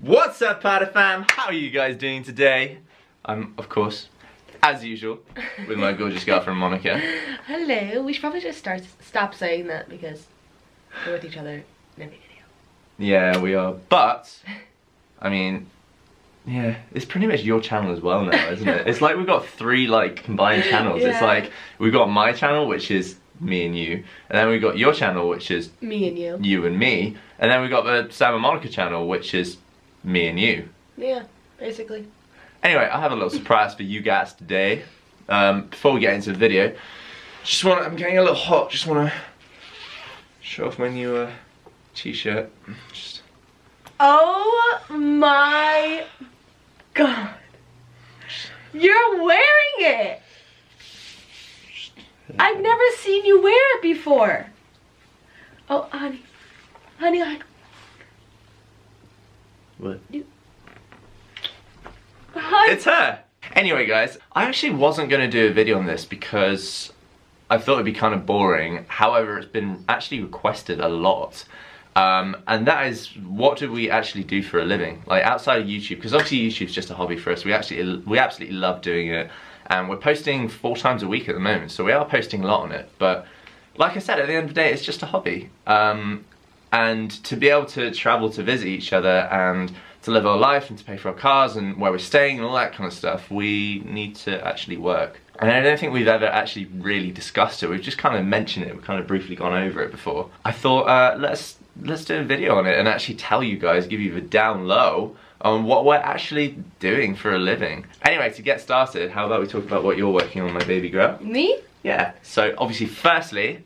What's up, Party Fam? How are you guys doing today? I'm, of course, as usual, with my gorgeous girlfriend Monica. Hello. We should probably just stop saying that because we're with each other in every video. Yeah, we are. But, I mean, yeah, it's pretty much your channel as well now, isn't it? It's like we've got 3 like combined channels. Yeah. It's like we've got my channel, which is me and you, and then we've got your channel, which is me and you. You and me, and then we've got the Sam and Monica channel, which is me and you. Yeah, basically. Anyway, I have a little surprise for you guys today. Before we get into the video, I'm getting a little hot. Just want to show off my new t-shirt. Oh my god! You're wearing it. I've never seen you wear it before. Oh, honey. What? Honey. It's her! Anyway guys, I actually wasn't going to do a video on this because I thought it'd be kind of boring. However, it's been actually requested a lot. And that is, what do we actually do for a living? Like outside of YouTube, because obviously YouTube's just a hobby for us. We absolutely love doing it. And we're posting 4 times a week at the moment, so we are posting a lot on it. But like I said, at the end of the day, it's just a hobby. And to be able to travel to visit each other and to live our life and to pay for our cars and where we're staying and all that kind of stuff, we need to actually work. And I don't think we've ever actually really discussed it. We've just kind of mentioned it. We've kind of briefly gone over it before. I thought, let's do a video on it and actually tell you guys, give you the down low on what we're actually doing for a living. Anyway, to get started, how about we talk about what you're working on, my baby girl? Me? Yeah. So obviously, firstly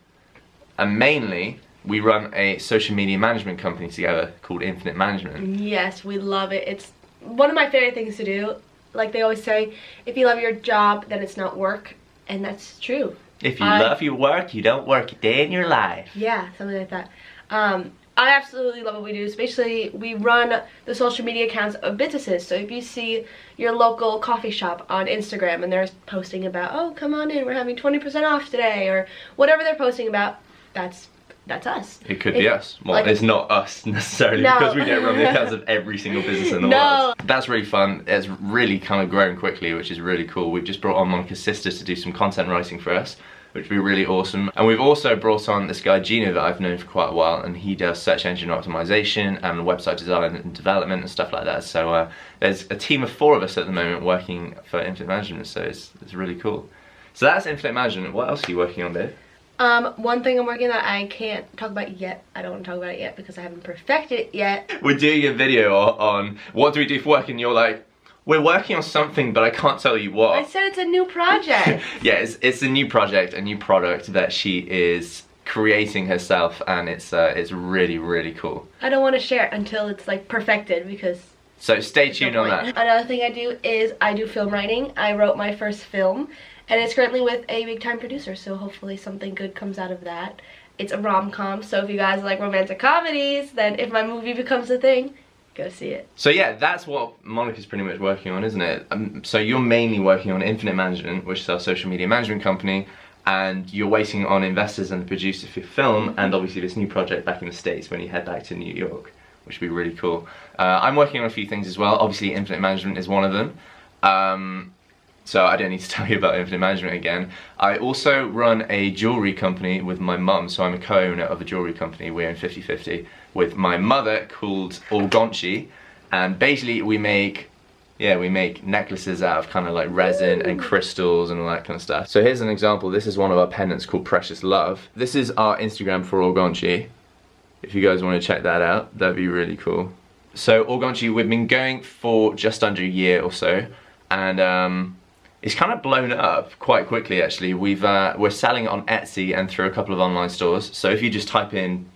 and mainly, we run a social media management company together called Infinite Management. Yes, we love it. It's one of my favorite things to do. Like they always say, if you love your job, then it's not work. And that's true. If you love your work, you don't work a day in your life. Yeah, something like that. I absolutely love what we do, especially we run the social media accounts of businesses. So if you see your local coffee shop on Instagram and they're posting about, oh, come on in, we're having 20% off today, or whatever they're posting about, that's us. It could be us. Well, like, it's not us necessarily, no. Because we don't run the accounts of every single business in the world. That's really fun. It's really kind of grown quickly, which is really cool. We've just brought on Monica's sister to do some content writing for us, which would be really awesome. And we've also brought on this guy Gino that I've known for quite a while, and he does search engine optimization and website design and development and stuff like that. So there's a team of 4 of us at the moment working for Infinite Management, so it's really cool. So that's Infinite Management. What else are you working on, babe? One thing I'm working on that I can't talk about yet. I don't want to talk about it yet because I haven't perfected it yet. We're doing a video on what do we do for work, and you're like, we're working on something, but I can't tell you what. I said it's a new project. Yeah, it's a new project, a new product that she is creating herself, and it's really, really cool. I don't want to share it until it's like perfected because... So stay tuned on that. Another thing I do is I do film writing. I wrote my first film, and it's currently with a big-time producer, so hopefully something good comes out of that. It's a rom-com, so if you guys like romantic comedies, then if my movie becomes a thing, go see it. So yeah, that's what Monica's pretty much working on, isn't it? So you're mainly working on Infinite Management, which is our social media management company, and you're waiting on investors and the producer for your film, and obviously this new project back in the States when you head back to New York, which would be really cool. I'm working on a few things as well. Obviously Infinite Management is one of them. So I don't need to tell you about Infinite Management again. I also run a jewellery company with my mum, so I'm a co-owner of a jewellery company. We own 50-50 with my mother called ORGONCHI, and basically we make necklaces out of kind of like resin and crystals and all that kind of stuff. So here's an example. This is one of our pendants called Precious Love. This is our Instagram for ORGONCHI. If you guys want to check that out, that'd be really cool. So ORGONCHI, we've been going for just under a year or so, and it's kind of blown up quite quickly actually. We're selling it on Etsy and through a couple of online stores. So if you just type in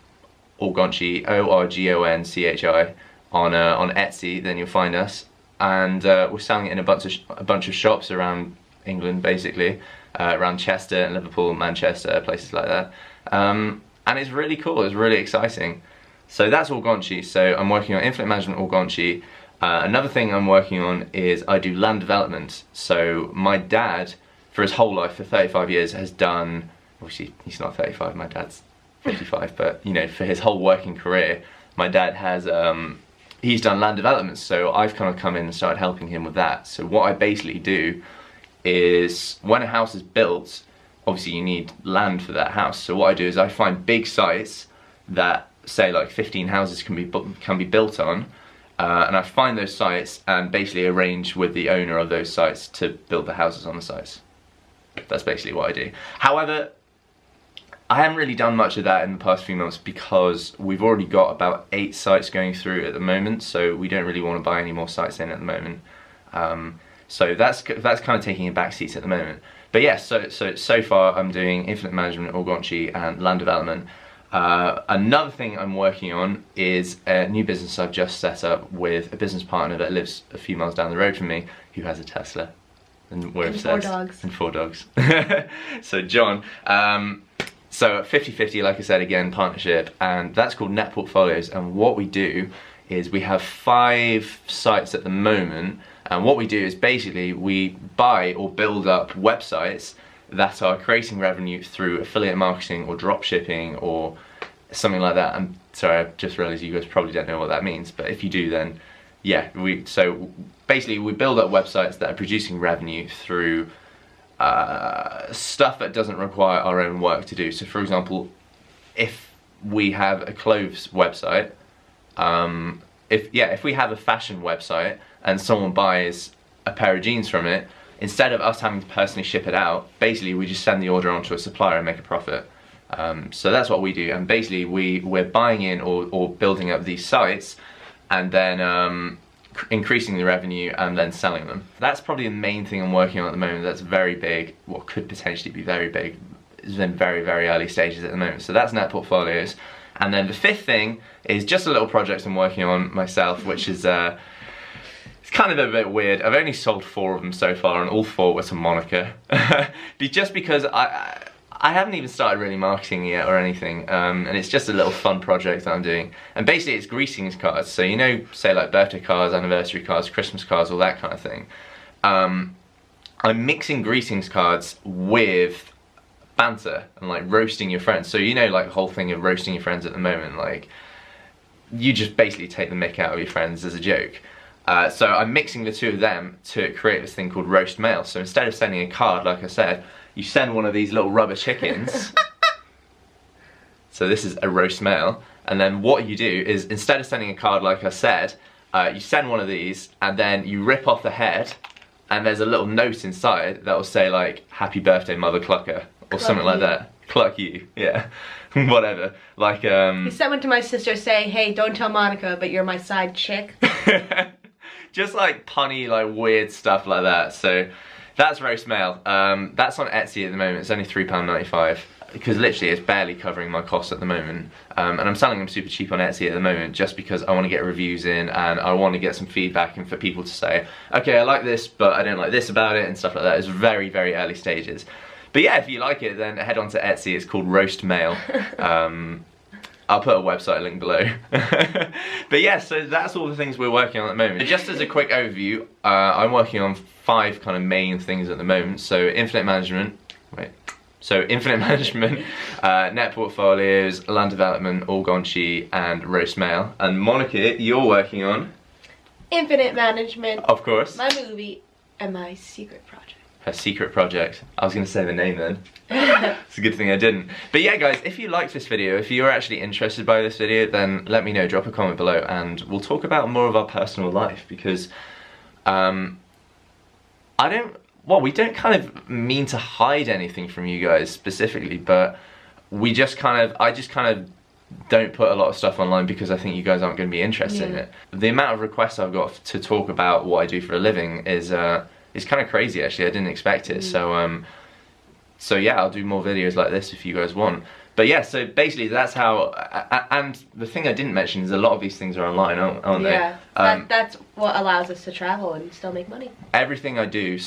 ORGONCHI, ORGONCHI on Etsy, then you'll find us. And we're selling it in a bunch of shops around England, basically, around Chester and Liverpool, Manchester, places like that. And it's really cool. It's really exciting. So that's ORGONCHI. So I'm working on Infinite Management ORGONCHI. Another thing I'm working on is I do land development. So my dad, for his whole life, for 35 years, has done, obviously he's not 35, my dad's 55, but you know, for his whole working career, my dad has he's done land developments, so I've kind of come in and started helping him with that. So what I basically do is, when a house is built, obviously you need land for that house. So what I do is I find big sites that say like 15 houses can be built on, and I find those sites and basically arrange with the owner of those sites to build the houses on the sites. That's basically what I do. However, I haven't really done much of that in the past few months because we've already got about 8 sites going through at the moment, so we don't really want to buy any more sites in at the moment. So that's kind of taking a back seat at the moment. But yes, so far I'm doing infinite management, ORGONCHI, and land development. Another thing I'm working on is a new business I've just set up with a business partner that lives a few miles down the road from me, who has a Tesla. And we're obsessed. 4 dogs. And 4 dogs. So John, so 50-50, like I said, again, partnership, and that's called Net Portfolios. And what we do is we have 5 sites at the moment, and what we do is basically we buy or build up websites that are creating revenue through affiliate marketing or drop shipping or something like that. I'm sorry, I just realized you guys probably don't know what that means, but if you do, then yeah, so basically we build up websites that are producing revenue through stuff that doesn't require our own work to do. So for example, if we have a clothes website, if we have a fashion website and someone buys a pair of jeans from it, instead of us having to personally ship it out, basically we just send the order on to a supplier and make a profit. So that's what we do, and basically we're buying in or building up these sites and then increasing the revenue and then selling them. That's probably the main thing I'm working on at the moment. That's very big, what could potentially be very big. It's in very, very early stages at the moment. So that's Net Portfolios. And then the 5th thing is just a little project I'm working on myself, which is it's kind of a bit weird. I've only sold 4 of them so far, and all 4 were to Monica. Just because I haven't even started really marketing yet or anything, and it's just a little fun project that I'm doing. And basically it's greetings cards, so you know, say like birthday cards, anniversary cards, Christmas cards, all that kind of thing. I'm mixing greetings cards with banter and like roasting your friends. So you know, like the whole thing of roasting your friends at the moment, like you just basically take the mick out of your friends as a joke. So I'm mixing the 2 of them to create this thing called roast mail. So instead of sending a card, like I said, you send one of these little rubber chickens. So this is a roast mail. And then what you do is, instead of sending a card, like I said, you send one of these and then you rip off the head, and there's a little note inside that will say like, "Happy birthday, Mother Clucker," or something like that. Cluck you, yeah. Whatever. Like You sent one to my sister saying, "Hey, don't tell Monica, but you're my side chick." Just like punny, like weird stuff like that. So that's roast mail. That's on Etsy at the moment. It's only £3.95 because literally it's barely covering my costs at the moment. And I'm selling them super cheap on Etsy at the moment just because I want to get reviews in and I want to get some feedback and for people to say, okay, I like this, but I don't like this about it and stuff like that. It's very, very early stages. But yeah, if you like it, then head on to Etsy. It's called Roast Mail. I'll put a website link below. But yeah, so that's all the things we're working on at the moment. Just as a quick overview, I'm working on 5 kind of main things at the moment. So infinite management, Net Portfolios, land development, ORGONCHI, and roast mail. And Monica, you're working on? Infinite management. Of course. My movie and my secret project. Her secret project. I was going to say the name then. It's a good thing I didn't. But yeah guys, if you liked this video, if you're actually interested by this video, then let me know, drop a comment below and we'll talk about more of our personal life, because we don't kind of mean to hide anything from you guys specifically, but I just kind of don't put a lot of stuff online because I think you guys aren't going to be interested in it. The amount of requests I've got to talk about what I do for a living is kind of crazy actually. I didn't expect it. So yeah, I'll do more videos like this if you guys want. But yeah, so basically that's how, and the thing I didn't mention is a lot of these things are online, aren't they? Yeah, that's what allows us to travel and still make money. Everything I do,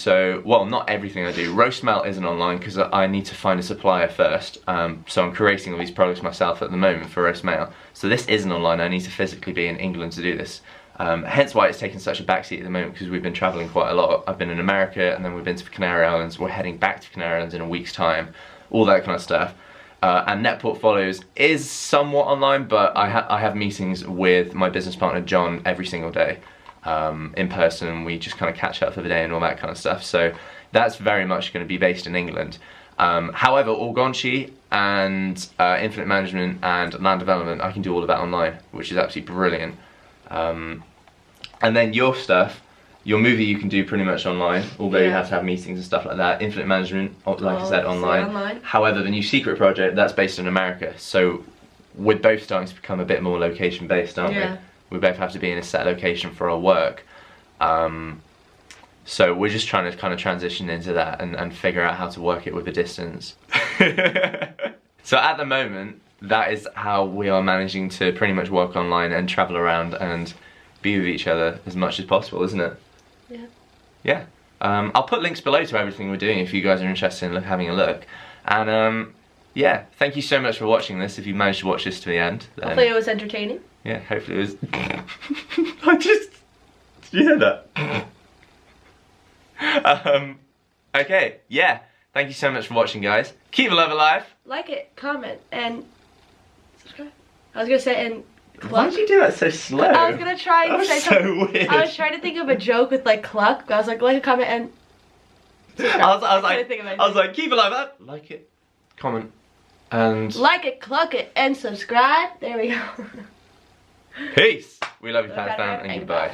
well, not everything I do. Roast mail isn't online because I need to find a supplier first. So I'm creating all these products myself at the moment for roast mail. So this isn't online, I need to physically be in England to do this. Hence why it's taken such a backseat at the moment, because we've been travelling quite a lot. I've been in America and then we've been to Canary Islands. We're heading back to Canary Islands in a week's time. All that kind of stuff. And Net Portfolios is somewhat online, but I have meetings with my business partner John every single day in person. We just kind of catch up for the day and all that kind of stuff. So that's very much going to be based in England. However, ORGONCHI and Infinite Management and Land Development, I can do all of that online, which is absolutely brilliant. And then your stuff, your movie you can do pretty much online, although you have to have meetings and stuff like that. Infinite Management, like I said, online. However, the new secret project, that's based in America. So we're both starting to become a bit more location based, aren't we? We both have to be in a set location for our work. So we're just trying to kind of transition into that and figure out how to work it with a distance. So at the moment, that is how we are managing to pretty much work online and travel around and be with each other as much as possible, isn't it? Yeah. Yeah. I'll put links below to everything we're doing if you guys are interested in having a look. And yeah, thank you so much for watching this. If you managed to watch this to the end, then Hopefully it was entertaining. Yeah, hopefully it was. Did you hear that? Okay, yeah. Thank you so much for watching, guys. Keep the love alive. Like it, comment, and subscribe. I was gonna say, and cluck. Why did you do that so slow? I was gonna try and say something. Weird. I was trying to think of a joke with like cluck, but I was like a comment, and subscribe. I was like, keep it like that. Like it, comment, and like it, cluck it, and subscribe. There we go. Peace. We love you, Pat Fan, and goodbye.